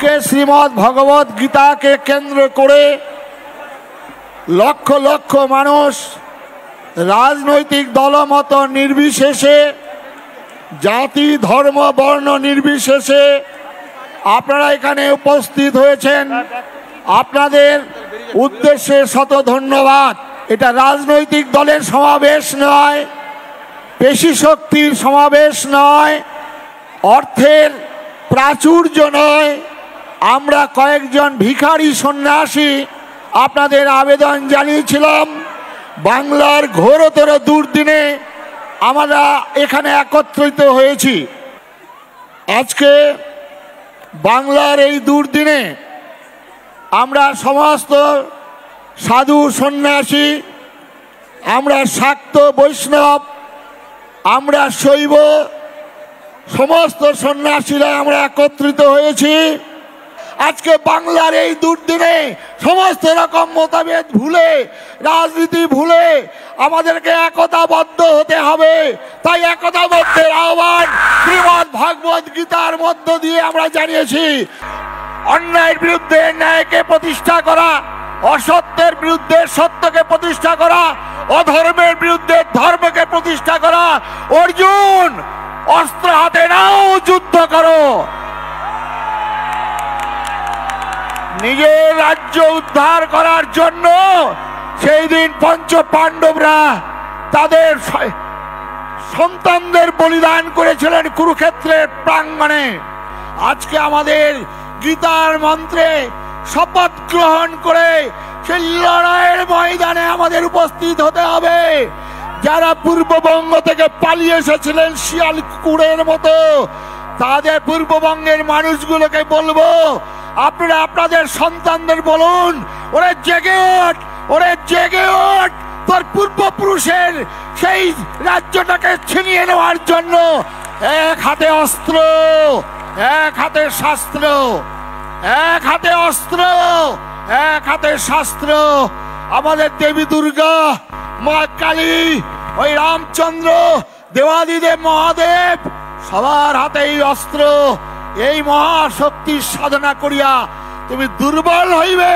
আজকে শ্রীমদ্ ভগবত গীতাকে কেন্দ্র করে লক্ষ লক্ষ মানুষ রাজনৈতিক দলমত নির্বিশেষে, জাতি ধর্ম বর্ণ নির্বিশেষে আপনারা এখানে উপস্থিত হয়েছেন। আপনাদের উদ্দেশ্যে শত ধন্যবাদ। এটা রাজনৈতিক দলের সমাবেশ নয়, পেশি শক্তির সমাবেশ নয়, অর্থের প্রাচুর্য নয়। আমরা কয়েকজন ভিখারি সন্ন্যাসী আপনাদের আবেদন জানিয়েছিলাম, বাংলার ঘোরতর দুর্দিনে আমরা এখানে একত্রিত হয়েছি। আজকে বাংলার এই দুর্দিনে আমরা সমস্ত সাধু সন্ন্যাসী, আমরা শাক্ত বৈষ্ণব, আমরা শৈব, সমস্ত সন্ন্যাসীরা আমরা একত্রিত হয়েছি। আজকে বাংলার এই দুর্দিনে সমস্ত রকম মতভেদ ভুলে, রাজনীতি ভুলে আমাদেরকে একতাবদ্ধ হতে হবে। তাই একতাবদ্ধের আহ্বান শ্রীমদ্ ভগবত গীতার মধ্য দিয়ে আমরা জানিয়েছি। অন্যায়ের বিরুদ্ধে ন্যায়কে প্রতিষ্ঠা করা, অসত্যের বিরুদ্ধে সত্যকে প্রতিষ্ঠা করা, অধর্মের বিরুদ্ধে ধর্মকে প্রতিষ্ঠা করা। অর্জুন, অস্ত্র হাতে নাও, যুদ্ধ করো। নিজের রাজ্য উদ্ধার করার জন্য সেই দিন পঞ্চ পাণ্ডবরা তাদের সন্তানদের বলিদান করেছিলেন কুরুক্ষেত্রের প্রাঙ্গণে। আজকে আমাদের গীতার মন্ত্রে শপথ গ্রহণ করে সেই লড়াইয়ের ময়দানে আমাদের উপস্থিত হতে হবে। যারা পূর্ববঙ্গ থেকে পালিয়ে এসেছিলেন শিয়াল কুকুরের মতো, তাদের পূর্ববঙ্গের মানুষগুলোকে বলবো, আপনারা আপনাদের সন্তানদের বলুন, ওরে জেগে ওঠ, ওরে জেগে ওঠ, তোর পূর্বপুরুষের সেই রাজ্যটাকে ছিনিয়ে নেওয়ার জন্য এক হাতে অস্ত্র, এক হাতে শাস্ত্র, এক হাতে অস্ত্র, এক হাতে শাস্ত্র। আমাদের দেবী দুর্গা, মা কালী, ওই রামচন্দ্র, দেবাদিদেব মহাদেব, সবার হাতে এই অস্ত্র। এই মহাশক্তির সাধনা করিয়া তুমি দুর্বল হইবে।